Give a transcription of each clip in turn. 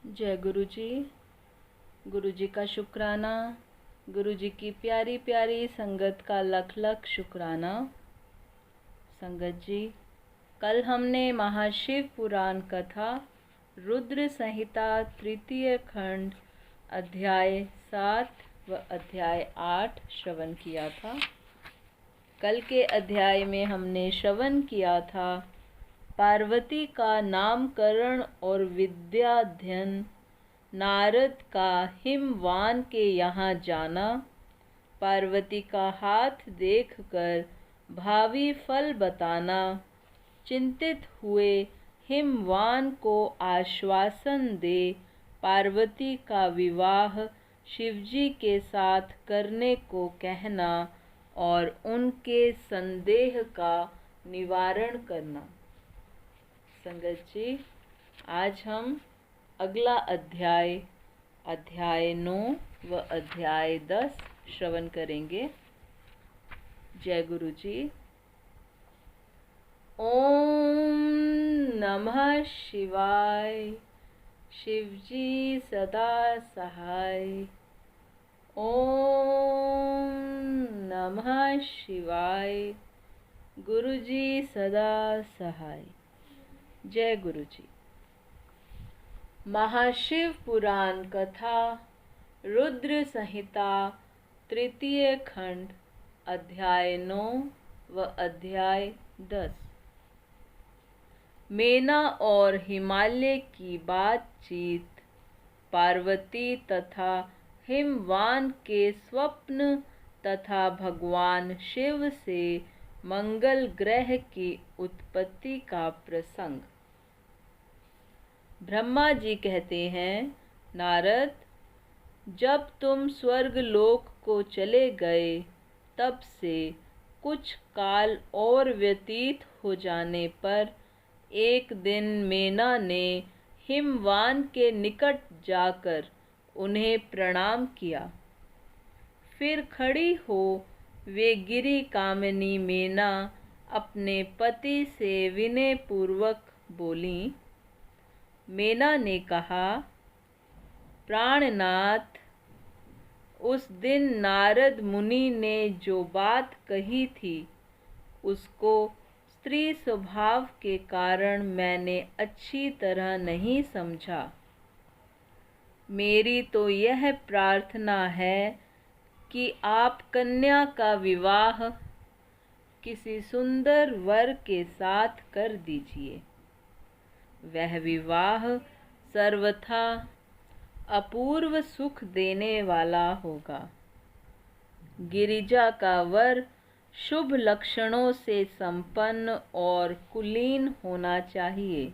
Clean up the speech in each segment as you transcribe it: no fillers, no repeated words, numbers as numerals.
जय गुरु जी। गुरु जी का शुक्राना। गुरु जी की प्यारी प्यारी संगत का लख लख शुक्राना। संगत जी, कल हमने महाशिव पुराण कथा रुद्र संहिता तृतीय खंड अध्याय 7 व अध्याय 8 श्रवण किया था। कल के अध्याय में हमने श्रवण किया था पार्वती का नामकरण और विद्याध्ययन, नारद का हिमवान के यहाँ जाना, पार्वती का हाथ देखकर भावी फल बताना, चिंतित हुए हिमवान को आश्वासन दे पार्वती का विवाह शिवजी के साथ करने को कहना और उनके संदेह का निवारण करना। संगत जी, आज हम अगला अध्याय 9 व अध्याय 10 श्रवण करेंगे। जय गुरु जी। ओम नमः शिवाय। शिवजी सदा सहाय। ओम नमः शिवाय। गुरुजी सदा सहाय। जय गुरु जी। महाशिव पुराण कथा रुद्र संहिता तृतीय खंड अध्याय 9 व अध्याय 10। मेना और हिमालय की बातचीत, पार्वती तथा हिमवान के स्वप्न तथा भगवान शिव से मंगल ग्रह की उत्पत्ति का प्रसंग। ब्रह्मा जी कहते हैं, नारद, जब तुम स्वर्ग लोक को चले गए तब से कुछ काल और व्यतीत हो जाने पर एक दिन मेना ने हिमवान के निकट जाकर उन्हें प्रणाम किया। फिर खड़ी हो वे गिरी कामिनी मेना अपने पति से विनय पूर्वक बोलीं। मेना ने कहा, प्राणनाथ, उस दिन नारद मुनि ने जो बात कही थी उसको स्त्री स्वभाव के कारण मैंने अच्छी तरह नहीं समझा। मेरी तो यह प्रार्थना है कि आप कन्या का विवाह किसी सुंदर वर के साथ कर दीजिए। वह विवाह सर्वथा अपूर्व सुख देने वाला होगा। गिरिजा का वर शुभ लक्षणों से संपन्न और कुलीन होना चाहिए।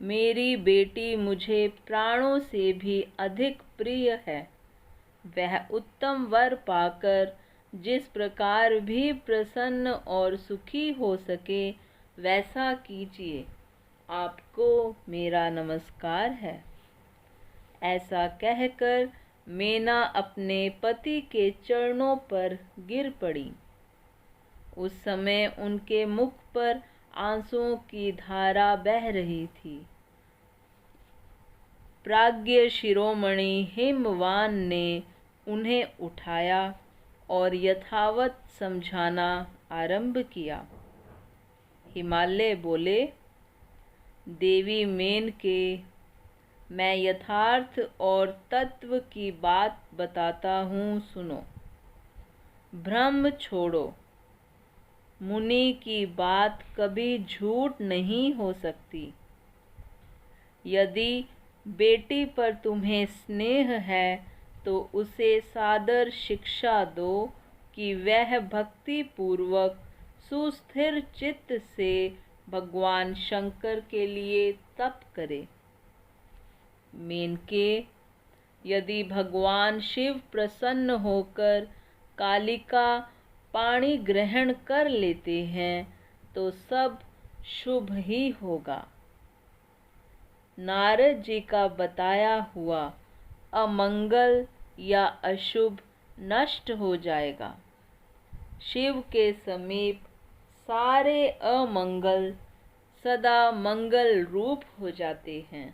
मेरी बेटी मुझे प्राणों से भी अधिक प्रिय है। वह उत्तम वर पाकर जिस प्रकार भी प्रसन्न और सुखी हो सके वैसा कीजिए। आपको मेरा नमस्कार है। ऐसा कहकर मेना अपने पति के चरणों पर गिर पड़ी। उस समय उनके मुख पर आंसुओं की धारा बह रही थी। प्राज्ञ शिरोमणि हिमवान ने उन्हें उठाया और यथावत समझाना आरंभ किया। हिमालय बोले, देवी मेनके, मैं यथार्थ और तत्व की बात बताता हूँ, सुनो। भ्रम छोड़ो। मुनि की बात कभी झूठ नहीं हो सकती। यदि बेटी पर तुम्हें स्नेह है तो उसे सादर शिक्षा दो कि वह भक्ति पूर्वक सुस्थिर चित्त से भगवान शंकर के लिए तप करे। मेनके, यदि भगवान शिव प्रसन्न होकर कालिका पाणी ग्रहण कर लेते हैं तो सब शुभ ही होगा। नारद जी का बताया हुआ अमंगल या अशुभ नष्ट हो जाएगा। शिव के समीप सारे अमंगल सदा मंगल रूप हो जाते हैं।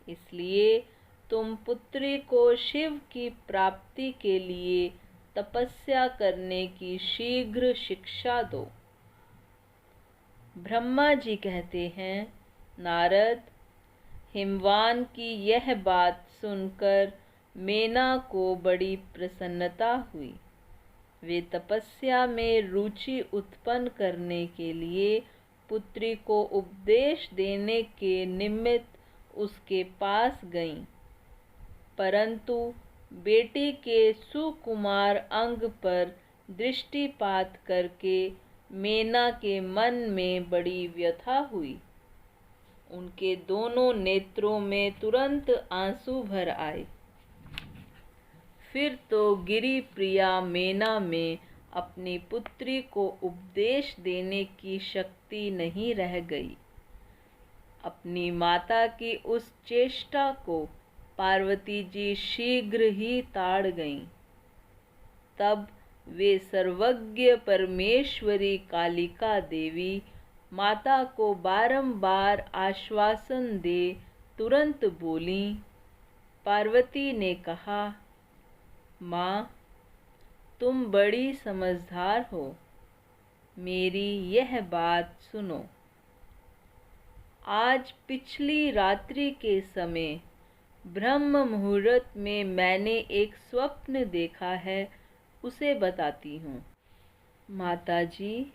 इसलिए तुम पुत्री को शिव की प्राप्ति के लिए तपस्या करने की शीघ्र शिक्षा दो। ब्रह्मा जी कहते हैं, नारद, हिमवान की यह बात सुनकर मेना को बड़ी प्रसन्नता हुई। वे तपस्या में रुचि उत्पन्न करने के लिए पुत्री को उपदेश देने के निमित्त उसके पास गईं, परंतु बेटी के सुकुमार अंग पर दृष्टिपात करके मेना के मन में बड़ी व्यथा हुई। उनके दोनों नेत्रों में तुरंत आंसू भर आए। फिर तो गिरि प्रिया मेना में अपनी पुत्री को उपदेश देने की शक्ति नहीं रह गई। अपनी माता की उस चेष्टा को पार्वती जी शीघ्र ही ताड़ गईं। तब वे सर्वज्ञ परमेश्वरी कालिका देवी माता को बारंबार आश्वासन दे तुरंत बोलीं। पार्वती ने कहा, माँ, तुम बड़ी समझदार हो, मेरी यह बात सुनो। आज पिछली रात्रि के समय ब्रह्म मुहूर्त में मैंने एक स्वप्न देखा है, उसे बताती हूँ। माताजी,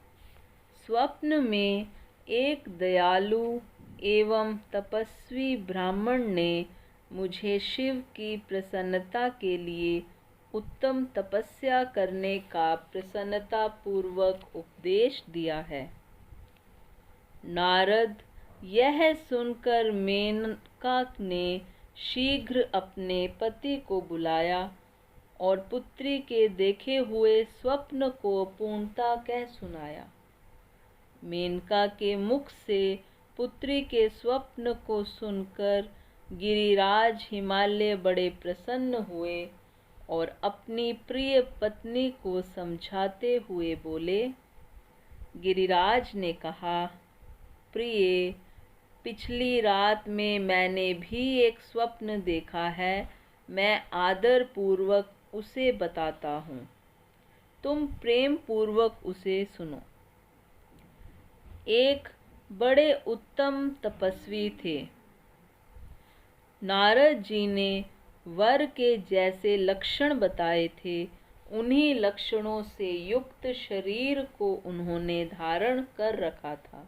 स्वप्न में एक दयालु एवं तपस्वी ब्राह्मण ने मुझे शिव की प्रसन्नता के लिए उत्तम तपस्या करने का प्रसन्नता पूर्वक उपदेश दिया है। नारद, यह सुनकर मेनका ने शीघ्र अपने पति को बुलाया और पुत्री के देखे हुए स्वप्न को पूर्णता कह सुनाया। मेनका के मुख से पुत्री के स्वप्न को सुनकर गिरिराज हिमालय बड़े प्रसन्न हुए और अपनी प्रिय पत्नी को समझाते हुए बोले। गिरिराज ने कहा, प्रिय, पिछली रात में मैंने भी एक स्वप्न देखा है। मैं आदर पूर्वक उसे बताता हूँ, तुम प्रेम पूर्वक उसे सुनो। एक बड़े उत्तम तपस्वी थे। नारद जी ने वर के जैसे लक्षण बताए थे, उन्हीं लक्षणों से युक्त शरीर को उन्होंने धारण कर रखा था।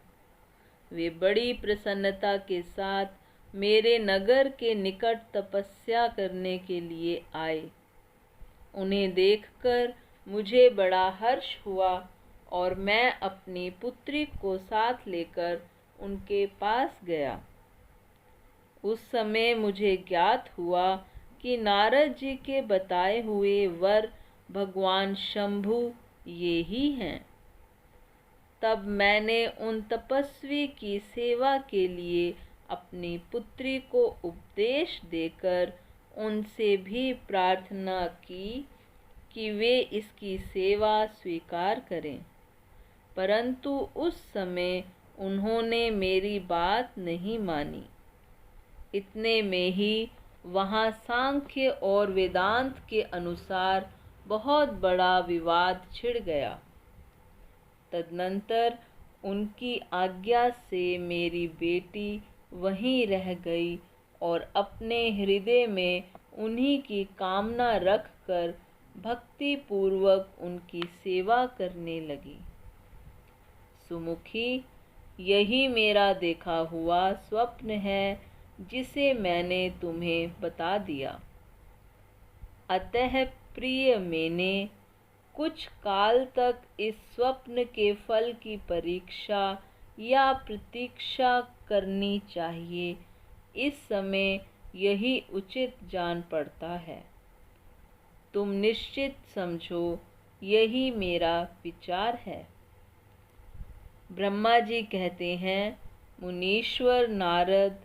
वे बड़ी प्रसन्नता के साथ मेरे नगर के निकट तपस्या करने के लिए आए। उन्हें देखकर मुझे बड़ा हर्ष हुआ और मैं अपनी पुत्री को साथ लेकर उनके पास गया। उस समय मुझे ज्ञात हुआ कि नारद जी के बताए हुए वर भगवान शंभु ये ही हैं। तब मैंने उन तपस्वी की सेवा के लिए अपनी पुत्री को उपदेश देकर उनसे भी प्रार्थना की कि वे इसकी सेवा स्वीकार करें, परंतु उस समय उन्होंने मेरी बात नहीं मानी। इतने में ही वहाँ सांख्य और वेदांत के अनुसार बहुत बड़ा विवाद छिड़ गया। तदनंतर उनकी आज्ञा से मेरी बेटी वहीं रह गई और अपने हृदय में उन्हीं की कामना रखकर भक्ति पूर्वक उनकी सेवा करने लगी। सुमुखी, यही मेरा देखा हुआ स्वप्न है जिसे मैंने तुम्हें बता दिया। अतः प्रिय मैंने कुछ काल तक इस स्वप्न के फल की परीक्षा या प्रतीक्षा करनी चाहिए। इस समय यही उचित जान पड़ता है। तुम निश्चित समझो, यही मेरा विचार है। ब्रह्मा जी कहते हैं, मुनीश्वर नारद,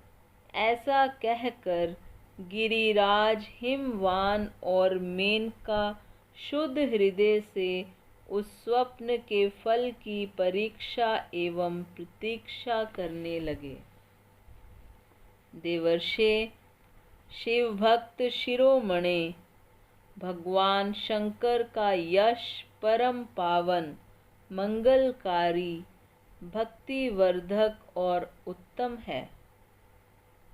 ऐसा कहकर गिरिराज हिमवान और मेनका शुद्ध हृदय से उस स्वप्न के फल की परीक्षा एवं प्रतीक्षा करने लगे। देवर्षे, शिव भक्त शिरोमणि भगवान शंकर का यश परम पावन, मंगलकारी, भक्तिवर्धक और उत्तम है।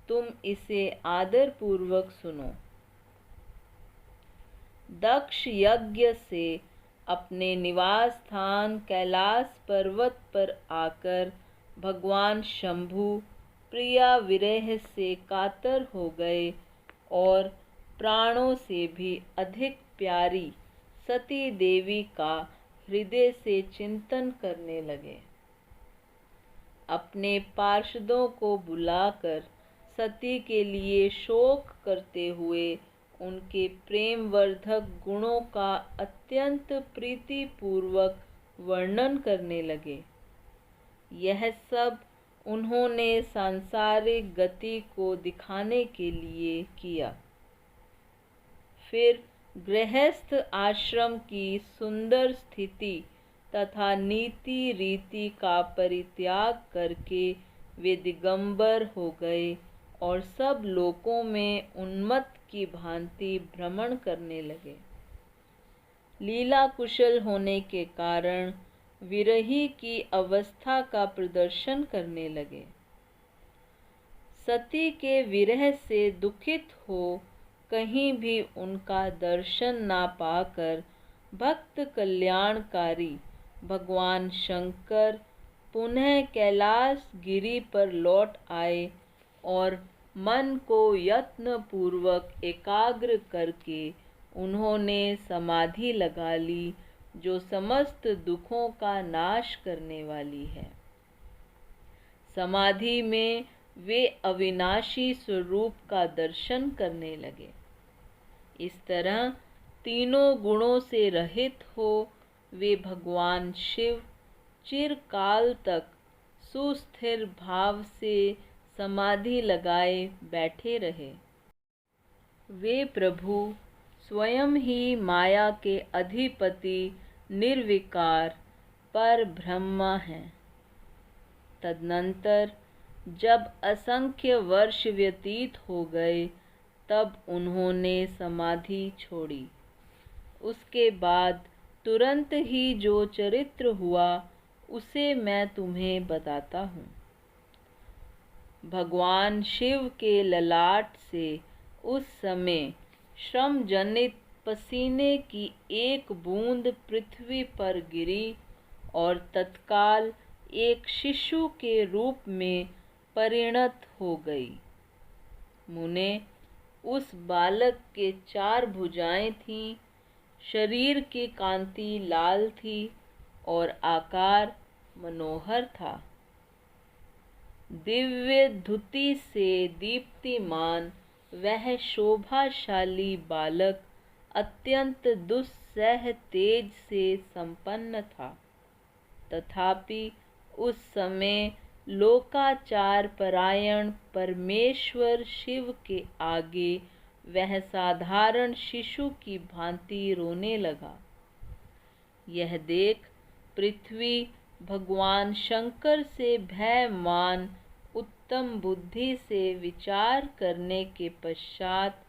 तुम इसे आदरपूर्वक सुनो। दक्ष यज्ञ से अपने निवास स्थान कैलाश पर्वत पर आकर भगवान शंभु प्रिया विरह से कातर हो गए और प्राणों से भी अधिक प्यारी सती देवी का हृदय से चिंतन करने लगे। अपने पार्षदों को बुलाकर सती के लिए शोक करते हुए उनके प्रेमवर्धक गुणों का अत्यंत प्रीतिपूर्वक वर्णन करने लगे। यह सब उन्होंने सांसारिक गति को दिखाने के लिए किया। फिर गृहस्थ आश्रम की सुंदर स्थिति तथा नीति रीति का परित्याग करके वे दिगंबर हो गए और सब लोकों में उन्मत्त की भांति भ्रमण करने लगे। लीला कुशल होने के कारण विरही की अवस्था का प्रदर्शन करने लगे। सती के विरह से दुखित हो कहीं भी उनका दर्शन ना पाकर भक्त कल्याणकारी भगवान शंकर पुनः कैलाश गिरी पर लौट आए और मन को यत्न पूर्वक एकाग्र करके उन्होंने समाधि लगा ली, जो समस्त दुखों का नाश करने वाली है। समाधि में वे अविनाशी स्वरूप का दर्शन करने लगे। इस तरह तीनों गुणों से रहित हो वे भगवान शिव चिरकाल तक सुस्थिर भाव से समाधि लगाए बैठे रहे। वे प्रभु स्वयं ही माया के अधिपति निर्विकार पर ब्रह्म हैं। तदनंतर जब असंख्य वर्ष व्यतीत हो गए तब उन्होंने समाधि छोड़ी। उसके बाद तुरंत ही जो चरित्र हुआ उसे मैं तुम्हें बताता हूँ। भगवान शिव के ललाट से उस समय श्रम जनित पसीने की एक बूंद पृथ्वी पर गिरी और तत्काल एक शिशु के रूप में परिणत हो गई। मुने, उस बालक के 4 भुजाएं थीं, शरीर की कांति लाल थी और आकार मनोहर था। दिव्य धुति से दीप्तिमान वह शोभाशाली बालक अत्यंत दुस्सह तेज से संपन्न था। तथापि उस समय लोकाचार परायण परमेश्वर शिव के आगे वह साधारण शिशु की भांति रोने लगा। यह देख पृथ्वी भगवान शंकर से भयमान उत्तम बुद्धि से विचार करने के पश्चात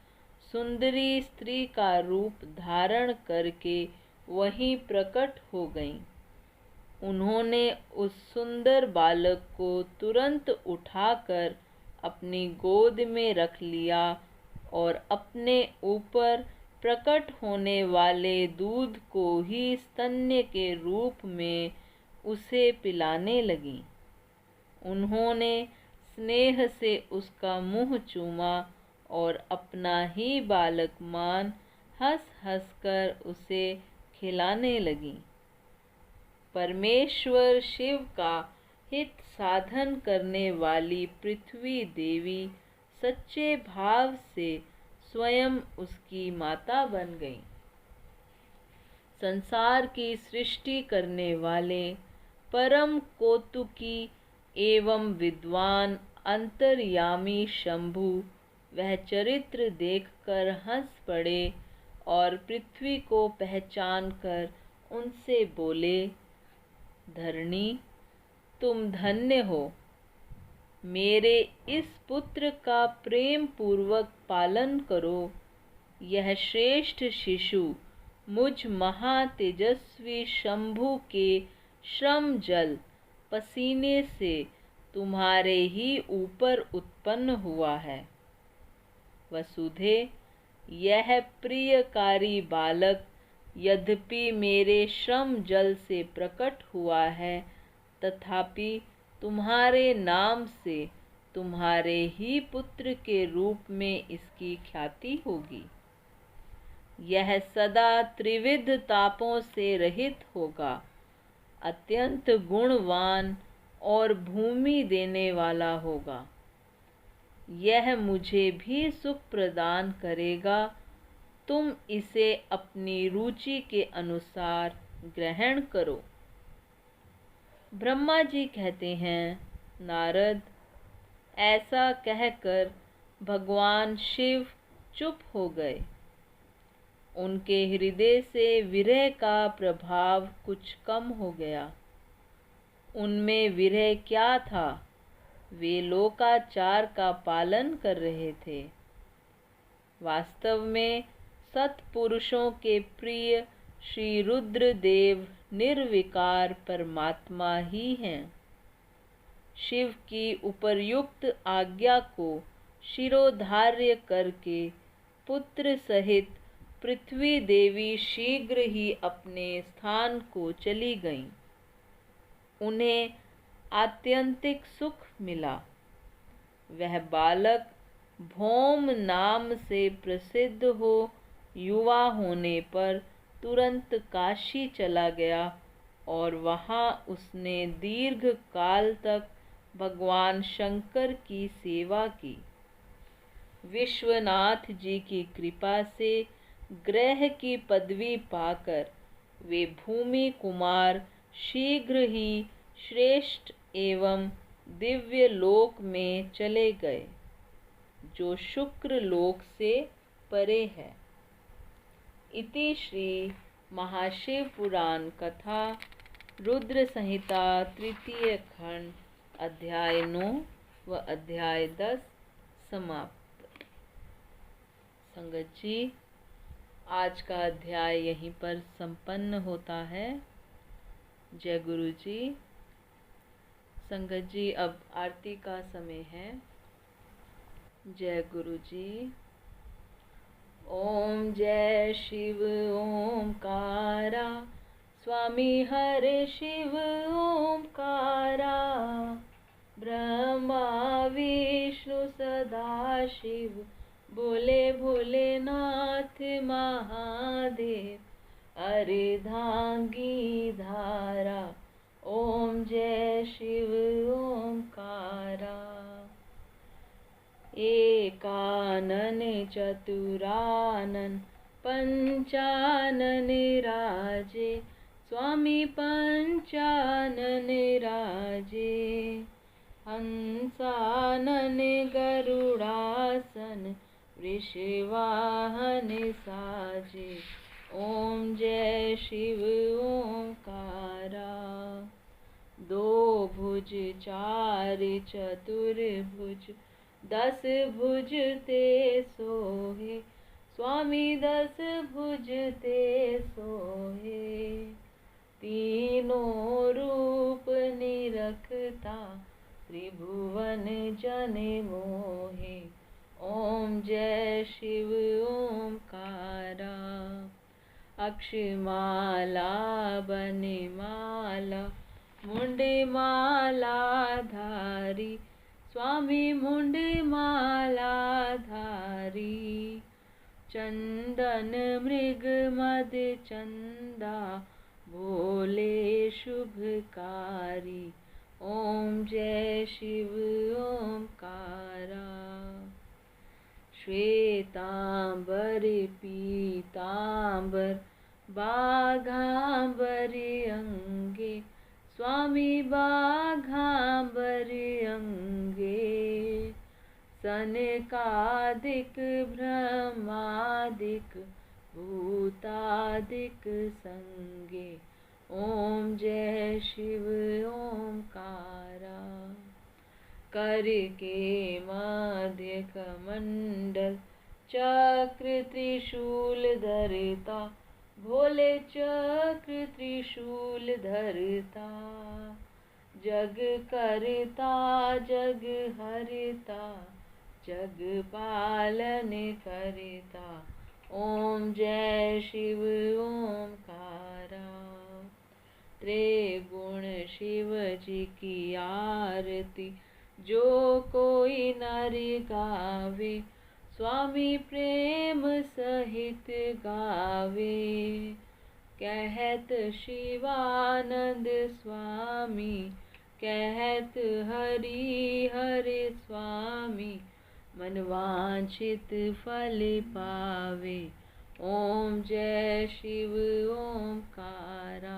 सुंदरी स्त्री का रूप धारण करके वहीं प्रकट हो गईं। उन्होंने उस सुंदर बालक को तुरंत उठाकर अपनी गोद में रख लिया और अपने ऊपर प्रकट होने वाले दूध को ही स्तन्य के रूप में उसे पिलाने लगीं। उन्होंने स्नेह से उसका मुंह चूमा और अपना ही बालक मान हंस हंस कर उसे खिलाने लगीं। परमेश्वर शिव का हित साधन करने वाली पृथ्वी देवी सच्चे भाव से स्वयं उसकी माता बन गई। संसार की सृष्टि करने वाले परम कौतुकी एवं विद्वान अंतर्यामी शंभु वह चरित्र देखकर हंस पड़े और पृथ्वी को पहचान कर उनसे बोले, धरणी, तुम धन्य हो। मेरे इस पुत्र का प्रेम पूर्वक पालन करो। यह श्रेष्ठ शिशु मुझ महातेजस्वी शंभु के श्रम जल पसीने से तुम्हारे ही ऊपर उत्पन्न हुआ है। वसुधे, यह प्रियकारी बालक यद्यपि मेरे श्रम जल से प्रकट हुआ है, तथापि तुम्हारे नाम से तुम्हारे ही पुत्र के रूप में इसकी ख्याति होगी। यह सदा त्रिविध तापों से रहित होगा, अत्यंत गुणवान और भूमि देने वाला होगा। यह मुझे भी सुख प्रदान करेगा। तुम इसे अपनी रुचि के अनुसार ग्रहण करो। ब्रह्मा जी कहते हैं, नारद, ऐसा कहकर भगवान शिव चुप हो गए। उनके हृदय से विरह का प्रभाव कुछ कम हो गया। उनमें विरह क्या था? वे लोकाचार का पालन कर रहे थे। वास्तव में सत्पुरुषों के प्रिय श्री रुद्रदेव निर्विकार परमात्मा ही हैं। शिव की उपर्युक्त आज्ञा को शिरोधार्य करके पुत्र सहित पृथ्वी देवी शीघ्र ही अपने स्थान को चली गईं। उन्हें आत्यंतिक सुख मिला। वह बालक भौम नाम से प्रसिद्ध हो युवा होने पर तुरंत काशी चला गया और वहाँ उसने दीर्घ काल तक भगवान शंकर की सेवा की। विश्वनाथ जी की कृपा से ग्रह की पदवी पाकर वे भूमि कुमार शीघ्र ही श्रेष्ठ एवं दिव्य लोक में चले गए, जो शुक्र लोक से परे है। इति श्री महाशिव पुराण कथा रुद्र संहिता तृतीय खंड अध्याय 9 व अध्याय 10 समाप्त। संगत जी, आज का अध्याय यहीं पर संपन्न होता है। जय गुरु जी। संगत जी, अब आरती का समय है। जय गुरु जी। ओम जय शिव ओमकारा, स्वामी हरे शिव ओमकारा, ब्रह्मा विष्णु सदा शिव, बोले भोलेनाथ महादेव, अर्धांगी धारा। ओम जय शिव ओमकारा। एकानन चतुरानन पंचानन राजे, स्वामी पंचानन राजे, हंसानन गरुड़ासन, वृषवाहन साजे। ओम जय शिव ओमकारा। दो भुज चार चतुर्भुज, 10 भुज ते सोहे, स्वामी 10 भुज ते सोहे। तीनों रूप निरखता, त्रिभुवन जन मोहे। ओम जय शिव ओमकारा। अक्षमाला बनमाला, मुंडमाला धारी, स्वामी मुंडमाला धारी। चंदन मृग मद चंदा, भोले शुभकारी। ओम जय शिव ओमकारा। श्वेतांबर पीतांबर, बाघांबर अंगे, स्वामी बाघांबर अंगे। सनकादिक ब्रह्मादिक, भूतादिक संगे। ओम जय शिव ओमकारा। करके मध्य कमंडल, चक्र त्रिशूल धरता, भोले चक्र त्रिशूल धरता। जग करता जग हरता, जग पालन करता, ओम जय शिव ओमकारा। त्रिगुण शिव जी की आरती, जो कोई नर गावे, स्वामी प्रेम सहित गावे। कहत शिवानंद स्वामी, कहत हरि हरि स्वामी, मन वांछित फल पावे, ओम जय शिव ओमकारा।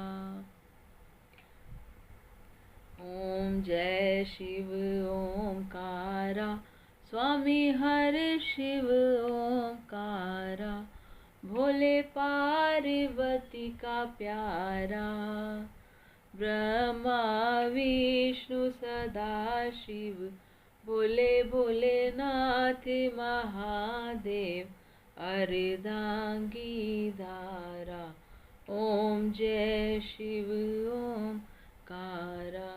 ओम जय शिव ओमकारा, स्वामी हर शिव ओमकारा, भोले पार्वती का प्यारा। ब्रह्मा विष्णु सदा शिव, भोले भोलेनाथ महादेव, अर्धांगी धारा, ओम जय शिव ओमकारा।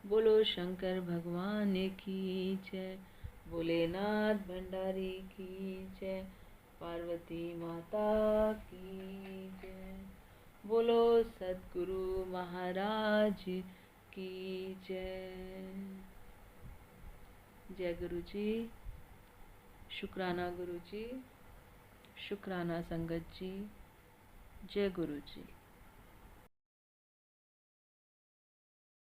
बोलो शंकर भगवान की जय, भोलेनाथ भंडारी की जय, पार्वती माता की जय। बोलो सद्गुरु महाराज की जय। जय गुरु जी, शुक्राना गुरु जी, शुक्राना संगत जी, जय गुरु जी।